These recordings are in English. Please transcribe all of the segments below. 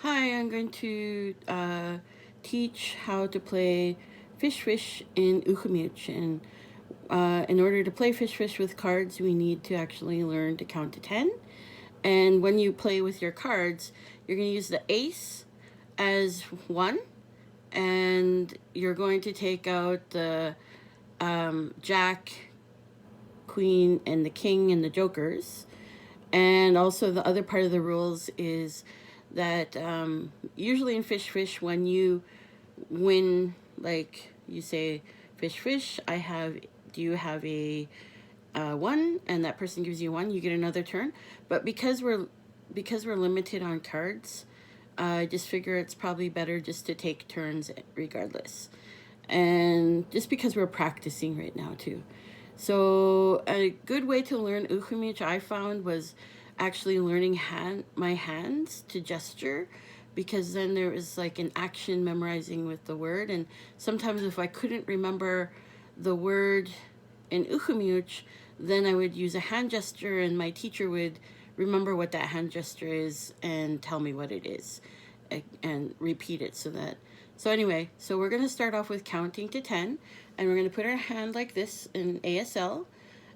Hi, I'm going to teach how to play Fish Fish in Ucwalmicwt. And in order to play Fish Fish with cards, we need to actually learn to count to 10. And when you play with your cards, you're going to use the ace as 1. And you're going to take out the jack, queen, and the king and the jokers. And also the other part of the rules is that usually in Fish, when you win, like you say, Fish, do you have a 1? And that person gives you 1, you get another turn. But because we're limited on cards, I just figure it's probably better just to take turns regardless. And just because we're practicing right now too. So a good way to learn Ucwalmicwt I found was actually learning my hands to gesture, because then there was like an action memorizing with the word. And sometimes if I couldn't remember the word in Ucwalmicwt, then I would use a hand gesture and my teacher would remember what that hand gesture is and tell me what it is and repeat it so anyway, so we're going to start off with counting to 10, and we're going to put our hand like this in ASL,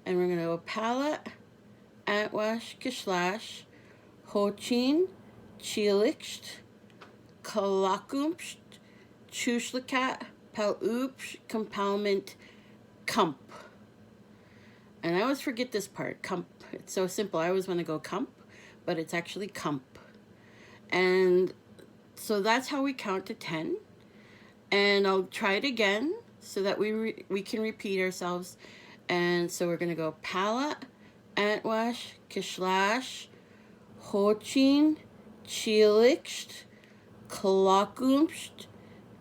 and we're going to go pala, antwash, kishlash, hochin, chilikst, kalakumst, chushlakat, paloops, compalment, kump. And I always forget this part, kump. It's so simple. I always want to go kump, but it's actually kump. And so that's how we count to 10. And I'll try it again so that we can repeat ourselves. And so we're going to go pala, antwash, kishlash, hochin, chilikst, kalakumst,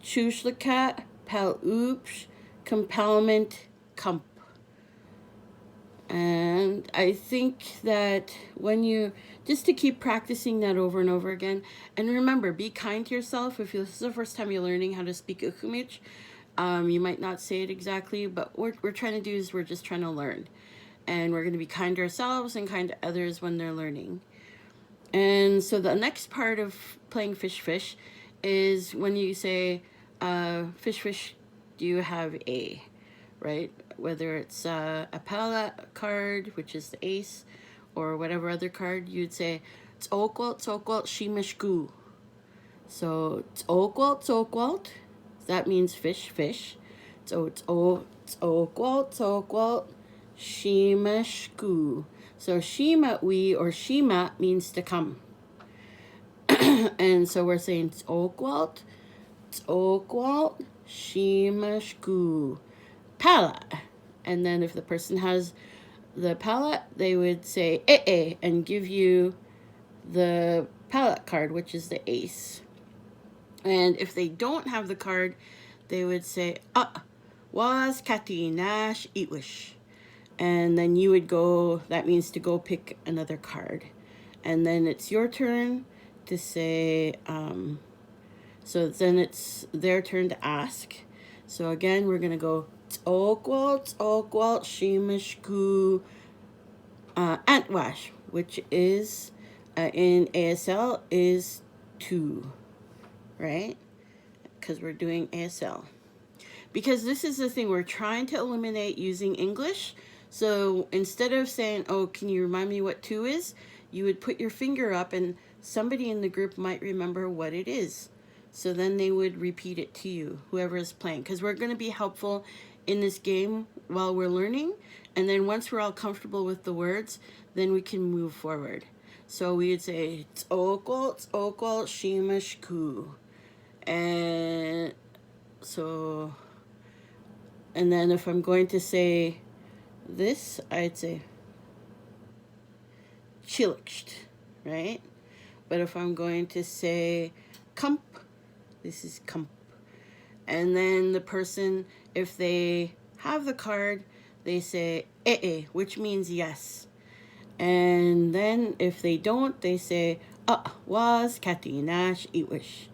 chushlakat, paloops, compalment, kump. And I think that when you, just to keep practicing that over and over again, and remember, be kind to yourself. If this is the first time you're learning how to speak Ucwalmicwt, you might not say it exactly, but what we're trying to do is we're just trying to learn. And we're going to be kind to ourselves and kind to others when they're learning. And so the next part of playing Fish is when you say, Fish, do you have a, right? Whether it's a pala card, which is the ace, or whatever other card, you'd say, Ucwalmicwt, shimashku. So, Ucwalmicwt, that means fish. So, Ucwalmicwt, shimashku. So, shima we or shima means to come. And so we're saying Ucwalmicwt, shimashku. Pala. And then if the person has the palette, they would say and give you the palette card, which is the ace. And if they don't have the card, they would say was kati nash itwish. And then you would go, that means to go pick another card. And then it's your turn to say, so then it's their turn to ask. So again, we're going to go Ucwalmicwt, shimashku, antwash, which is in ASL is 2, right? Because we're doing ASL. Because this is the thing, we're trying to eliminate using English. So instead of saying, oh, can you remind me what 2 is? You would put your finger up and somebody in the group might remember what it is. So then they would repeat it to you, whoever is playing. Because we're going to be helpful in this game while we're learning. And then once we're all comfortable with the words, then we can move forward. So we would say, Ucwalmicwt, shimashku. And so, and then if I'm going to say this, I'd say chilikst, right? But if I'm going to say kump, this is kump. And then the person, if they have the card, they say which means yes. And then if they don't, they say was kati nash itwish.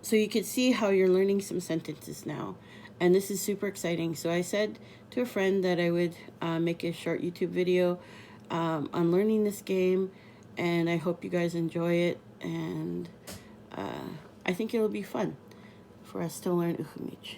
So you can see how you're learning some sentences now. And this is super exciting. So I said to a friend that I would make a short YouTube video on learning this game. And I hope you guys enjoy it. And I think it'll be fun for us to learn Ucwalmicwt.